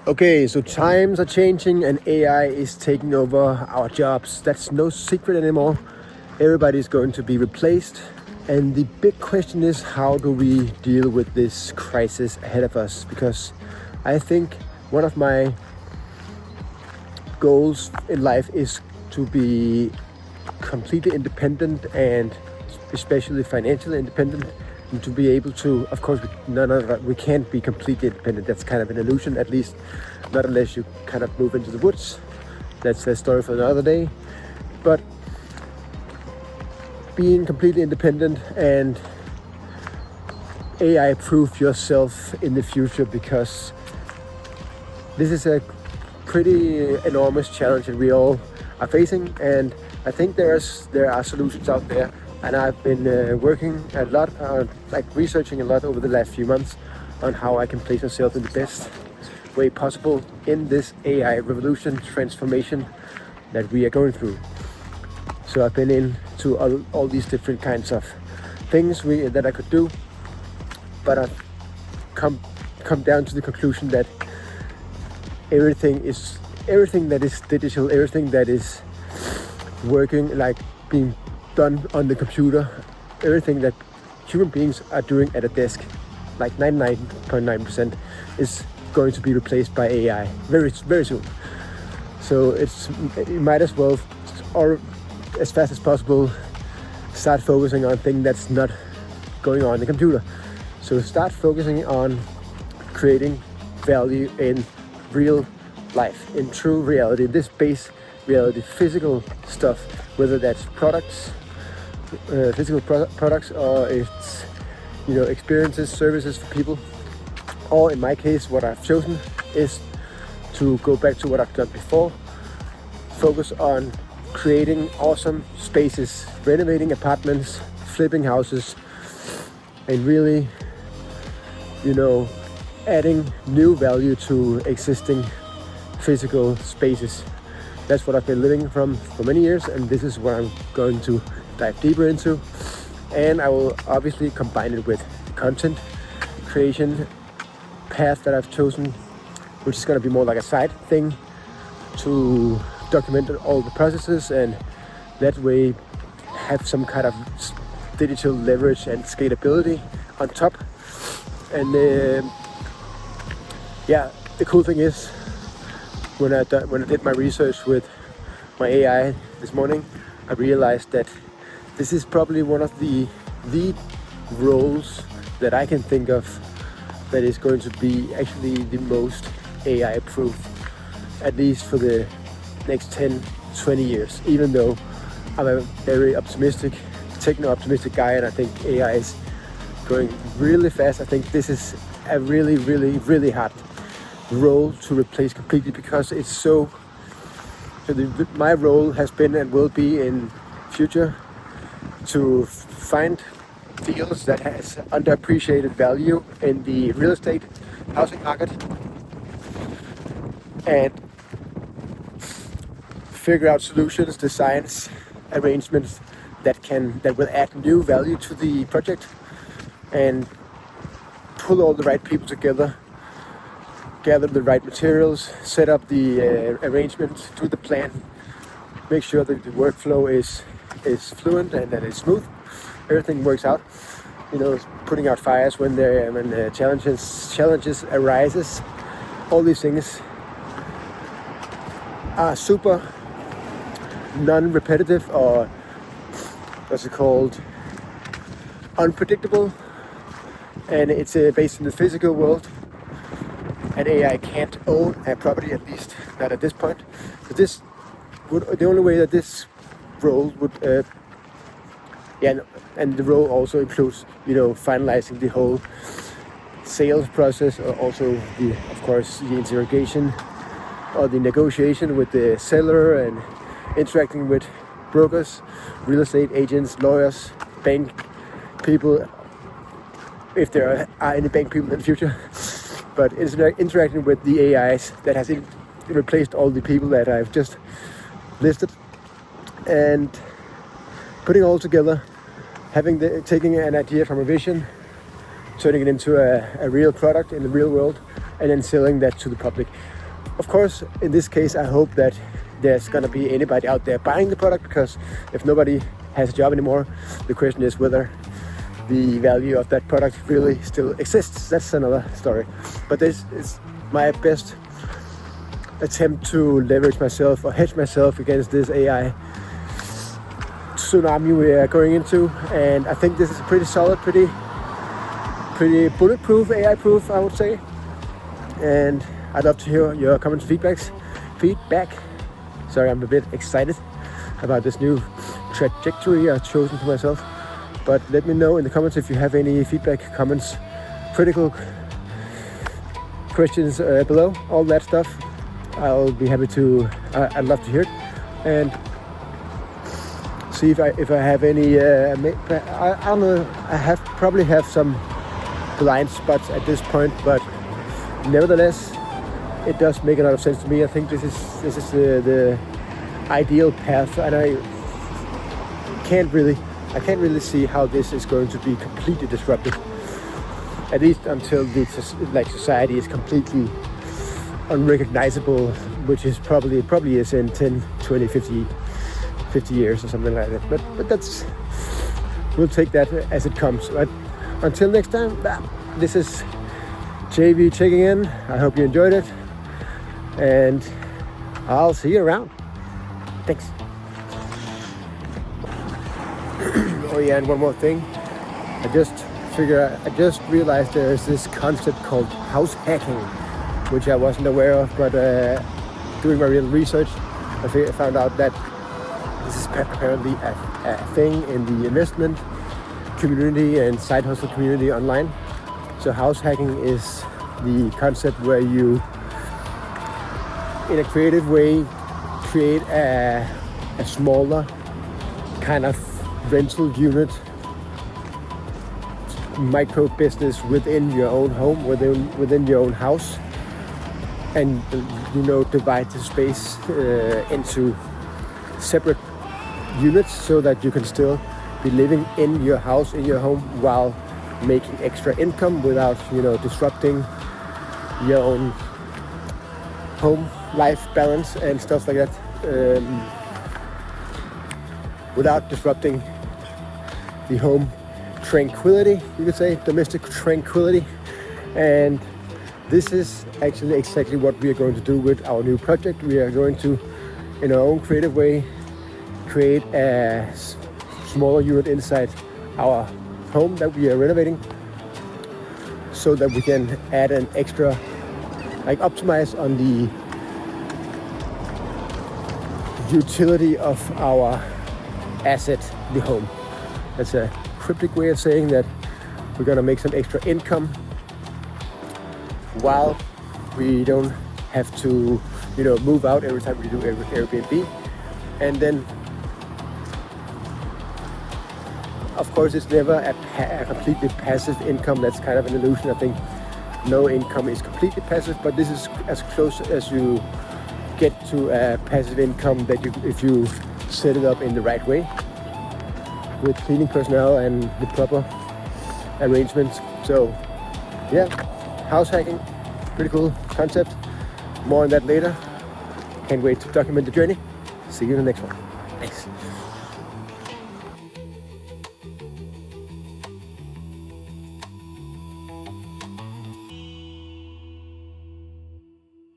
Okay, so times are changing and AI is taking over our jobs. That's no secret anymore. Everybody's going to be replaced. And the big question is, how do we deal with this crisis ahead of us? Because I think one of my goals in life is to be completely independent, and especially financially independent, and to be able to, of course, we can't be completely independent. That's kind of an illusion, at least not unless you kind of move into the woods. That's a story for another day. But being completely independent and AI proof yourself in the future, because this is a pretty enormous challenge that we all are facing, and I think there are solutions out there. And I've been working a lot, researching a lot over the last few months on how I can place myself in the best way possible in this AI revolution transformation that we are going through. So I've been into all these different kinds of things that I could do, but I've come down to the conclusion that everything that is digital, everything that is working, like being done on the computer, everything that human beings are doing at a desk, like 99.9%, is going to be replaced by AI very, very soon. So you might as well, or as fast as possible, start focusing on things that's not going on the computer. So start focusing on creating value in real life, in true reality, this base reality, physical stuff, whether that's products, physical products, or it's experiences, services for people. Or in my case, what I've chosen is to go back to what I've done before, focus on creating awesome spaces, renovating apartments, flipping houses, and really adding new value to existing physical spaces. That's what I've been living from for many years, and this is what I'm going to dive deeper into. And I will obviously combine it with the content creation path that I've chosen, which is going to be more like a side thing to document all the processes, and that way have some kind of digital leverage and scalability on top. And the cool thing is, when I did my research with my AI this morning, I realized that this is probably one of the roles that I can think of that is going to be actually the most AI proof, at least for the next 10-20 years. Even though I'm a very optimistic, techno-optimistic guy, and I think AI is going really fast, I think this is a really, really, really hard role to replace completely, because it's so my role has been and will be in future to find deals that has underappreciated value in the real estate housing market and figure out solutions, designs, arrangements that will add new value to the project, and pull all the right people together, gather the right materials, set up the arrangements, do the plan, make sure that the workflow is fluent and that it's smooth, everything works out. Putting out fires when challenges arises. All these things are super non-repetitive, or what's it called, unpredictable, and it's based in the physical world. And AI can't own a property, at least not at this point. So the only way that this role would, and the role also includes, finalizing the whole sales process, or also of course, the interrogation or the negotiation with the seller, and interacting with brokers, real estate agents, lawyers, bank people, if there are any bank people in the future. But it's interacting with the AIs that has replaced all the people that I've just listed, and putting it all together, taking an idea from a vision, turning it into a real product in the real world, and then selling that to the public. Of course, in this case, I hope that there's gonna be anybody out there buying the product, because if nobody has a job anymore, the question is whether the value of that product really still exists. That's another story. But this is my best attempt to leverage myself or hedge myself against this AI tsunami we are going into, and I think this is pretty solid, pretty bulletproof, AI proof, I would say. And I'd love to hear your comments, feedback. Sorry, I'm a bit excited about this new trajectory I've chosen for myself. But let me know in the comments if you have any feedback, comments, critical questions below, all that stuff. I'll be happy to, I'd love to hear it. And see if I have any, I don't know, probably have some blind spots at this point, but nevertheless, it does make a lot of sense to me. I think this is the ideal path, and I can't really see how this is going to be completely disrupted. At least until the society is completely unrecognizable, which is probably is in 10, 20, 50 years or something like that. But we'll take that as it comes. But until next time, this is JV checking in. I hope you enjoyed it, and I'll see you around. Thanks. Oh yeah, and one more thing. I just realized there is this concept called house hacking, which I wasn't aware of, but doing my real research, I found out that this is apparently a thing in the investment community and side hustle community online. So house hacking is the concept where you, in a creative way, create a smaller kind of rental unit, micro business within your own home, within your own house, and divide the space into separate units so that you can still be living in your house, in your home, while making extra income without disrupting your own home life balance and stuff like that, without disrupting the home tranquility, you could say, domestic tranquility. And this is actually exactly what we are going to do with our new project. We are going to, in our own creative way, create a smaller unit inside our home that we are renovating, so that we can add an extra, optimize on the utility of our asset, the home. That's a cryptic way of saying that we're gonna make some extra income while we don't have to, move out every time we do Airbnb. And then, of course, it's never a completely passive income. That's kind of an illusion. I think no income is completely passive, but this is as close as you get to a passive income that if you set it up in the right way, with cleaning personnel and the proper arrangements. So yeah, house hacking, pretty cool concept. More on that later. Can't wait to document the journey. See you in the next one. Thanks.